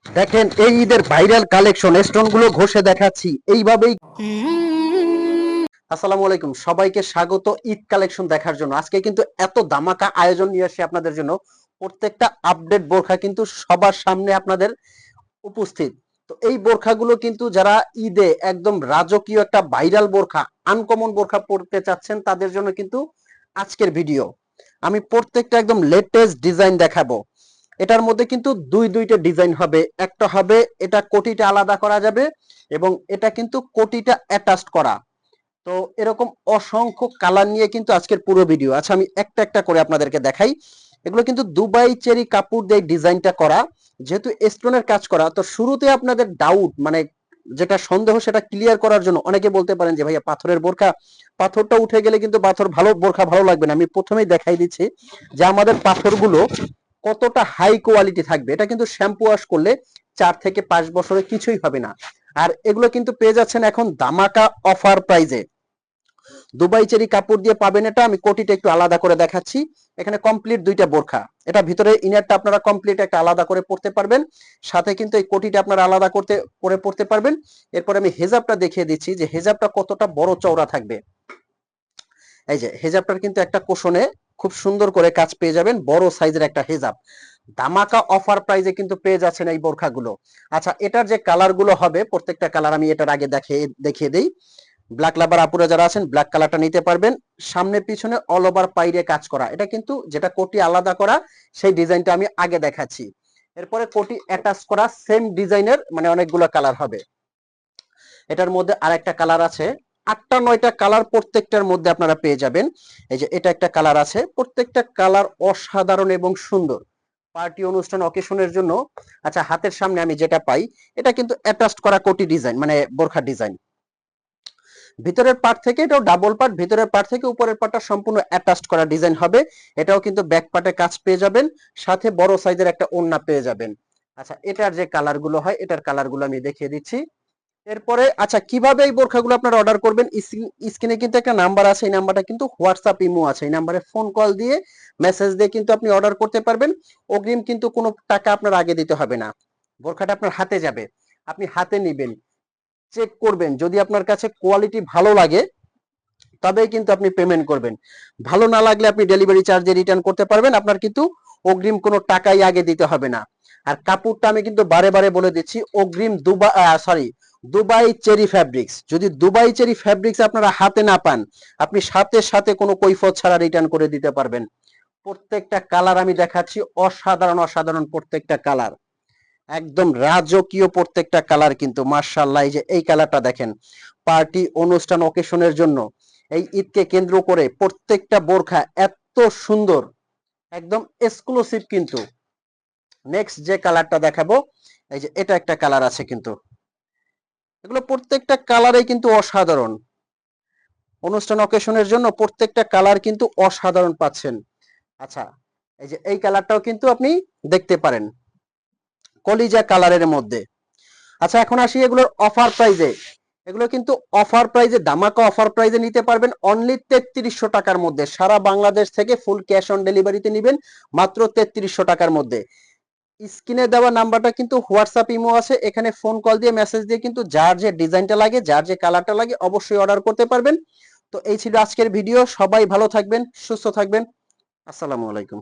দেখেন এই ঈদের ভাইরাল কালেকশন স্টোন গুলো ঘষে দেখাচ্ছি এইভাবেই। আসসালামু আলাইকুম, সবাইকে স্বাগত ঈদ কালেকশন দেখার জন্য। আজকে কিন্তু এত দামাকা আয়োজন নিয়ে আসি আপনাদের জন্য। প্রত্যেকটা আপডেট বোরখা কিন্তু সবার সামনে আপনাদের উপস্থিত। তো এই বোরখাগুলো কিন্তু যারা ঈদে একদম রাজকীয় একটা ভাইরাল বোরখা, আনকমন বোরখা পড়তে চাচ্ছেন তাদের জন্য কিন্তু আজকের ভিডিও। আমি প্রত্যেকটা একদম লেটেস্ট ডিজাইন দেখাবো। এটার মধ্যে কিন্তু দুইটা ডিজাইন হবে। একটা হবে এটা কোটিটা আলাদা করা যাবে, এবং এটা কিন্তু কোটিটা অ্যাটাচড করা। তো এরকম অসংখ্য কালার নিয়ে কিন্তু আজকের পুরো ভিডিও। আচ্ছা, আমি একটা একটা করে আপনাদেরকে দেখাই। এগুলো কিন্তু দুবাই চেরি কাপড় দিয়ে ডিজাইনটা করা, যেহেতু স্টোনের কাজ করা। তো শুরুতে আপনাদের ডাউট, মানে যেটা সন্দেহ, সেটা ক্লিয়ার করার জন্য অনেকে বলতে পারেন যে ভাইয়া পাথরের বোরখা, পাথরটা উঠে গেলে কিন্তু পাথর ভালো বোরখা ভালো লাগবে না। আমি প্রথমেই দেখাই দিচ্ছি যে আমাদের পাথরগুলো কতটা হাই কোয়ালিটি থাকবে। এটা কিন্তু শ্যাম্পু ওয়াশ করলে 4 থেকে 5 বছরে কিছুই হবে না। আর এগুলো কিন্তু পেয়ে যাচ্ছেন এখন দামাকা অফার প্রাইজে। দুবাই চেরি কাপড় দিয়ে পাবেন এটা। আমি কোটিটা একটু আলাদা করে দেখাচ্ছি। এখানে কমপ্লিট দুইটা বোরখা, এটা ভিতরে ইনারটা আপনারা কমপ্লিট একটা আলাদা করে পড়তে পারবেন, সাথে কিন্তু এই কোটিটা আপনারা আলাদা করে পড়তে পারবেন। এরপর আমি হেজাবটা দেখিয়ে দিচ্ছি যে হেজাবটা কতটা বড় চওড়া থাকবে। এই যে হেজাবটার কিন্তু একটা কোষণে খুব সুন্দর করে কাজ পেয়ে যাবেন, বড় সাইজের একটা হেজাব। দামাকা অফার প্রাইজে কিন্তু পেয়ে যাচ্ছেন এই বোরখাগুলো। আচ্ছা, এটার যে কালার গুলো হবে, প্রত্যেকটা কালার আমি এটার আগে দেখিয়ে দিই। ব্ল্যাক লাভার আপুরা যারা আছেন ব্ল্যাক কালারটা নিতে পারবেন। সামনে পিছনে অল ওভার পাইরে কাজ করা, এটা কিন্তু যেটা কোটি আলাদা করা সেই ডিজাইনটা আমি আগে দেখাচ্ছি। এরপরে কোটি অ্যাটাচ করা সেম ডিজাইনের, মানে অনেকগুলো কালার হবে। এটার মধ্যে আরেকটা কালার আছে। 8টা 9টা কালার প্রত্যেকটার মধ্যে আপনারা পেয়ে যাবেন। এই যে এটা একটা কালার আছে, প্রত্যেকটা কালার অসাধারণ এবং সুন্দর পার্টি অনুষ্ঠান অকেশনের জন্য। আচ্ছা, হাতের সামনে আমি যেটা পাই, এটা কিন্তু অ্যাটাচড করা কোটি ডিজাইন, মানে বোরখা ডিজাইন। ভিতরের পার্ট থেকে এটাও ডাবল পার্ট, ভিতরের পার্ট থেকে উপরের পার্টটা সম্পূর্ণ অ্যাটাচড করা ডিজাইন হবে। এটাও কিন্তু ব্যাক পার্টে কাজ পেয়ে যাবেন, সাথে বড় সাইজের একটা ওড়না পেয়ে যাবেন। আচ্ছা, এটার যে কালার গুলো হয়, এটার কালার গুলো আমি দেখিয়ে দিচ্ছি। এরপরে আচ্ছা, কিভাবে এই বোরখাগুলো আপনারা অর্ডার করবেন, স্ক্রিনে কিন্তু একটা নাম্বার আছে, এই নাম্বারটা কিন্তু হোয়াটসঅ্যাপ ইমো আছে। এই নাম্বারে ফোন কল দিয়ে মেসেজ দিয়ে কিন্তু আপনি অর্ডার করতে পারবেন। অগ্রিম কিন্তু কোনো টাকা আপনার আগে দিতে হবে না। বোরখাটা আপনার হাতে যাবে, আপনি হাতে নিবেন, চেক করবেন, যদি আপনার কাছে কোয়ালিটি ভালো লাগে তবেই কিন্তু আপনি পেমেন্ট করবেন। ভালো না লাগলে আপনি ডেলিভারি চার্জে রিটার্ন করতে পারবেন, আপনার কিন্তু অগ্রিম কোনো টাকাই আগে দিতে হবে না। আর কাপড়টা আমি কিন্তু বারে বারে বলে দিচ্ছি, অগ্রিম দুবাই চেরি ফ্যাব্রিক্স। যদি দুবাই চেরি ফ্যাব্রিক্স আপনারা হাতে না পান, আপনি সাথে সাথে কোনো কৈফিয়ত ছাড়া রিটার্ন করে দিতে পারবেন। প্রত্যেকটা কালার আমি দেখাচ্ছি, অসাধারণ অসাধারণ প্রত্যেকটা কালার, একদম রাজকীয় প্রত্যেকটা কালার কিন্তু মাশাআল্লাহ। এই যে এই কালারটা দেখেন, পার্টি অনুষ্ঠান অকেশনের জন্য এই ঈদকে কেন্দ্র করে প্রত্যেকটা বোরখা এত সুন্দর, একদম এক্সক্লুসিভ কিন্তু। নেক্সট যে কালারটা দেখাবো, এই যে এটা একটা কালার আছে কিন্তু, এগুলো প্রত্যেকটা কালারেই কিন্তু অসাধারণ। অনুষ্ঠান অকেশনের জন্য প্রত্যেকটা কালার কিন্তু অসাধারণ পাচ্ছেন। আচ্ছা, এই যে এই কালারটাও কিন্তু আপনি দেখতে পারেন, কলিজা কালারের মধ্যে। আচ্ছা, এখন আসি এগুলোর অফার প্রাইজে। এগুলো কিন্তু অফার প্রাইজে, দামাকা অফার প্রাইজে নিতে পারবেন অনলি 3300 টাকার মধ্যে। সারা বাংলাদেশ থেকে ফুল ক্যাশ অন ডেলিভারিতে নিবেন মাত্র 3300 টাকার মধ্যে। স্ক্রিনে দেওয়া নাম্বারটা কিন্তু হোয়াটসঅ্যাপ ইমো আছে, এখানে ফোন কল দিয়ে মেসেজ দিয়ে কিন্তু যার যে ডিজাইনটা লাগে, যার যে কালারটা লাগে অবশ্যই অর্ডার করতে পারবেন। তো এই ছিল আজকের ভিডিও। সবাই ভালো থাকবেন, সুস্থ থাকবেন। আসসালামু আলাইকুম।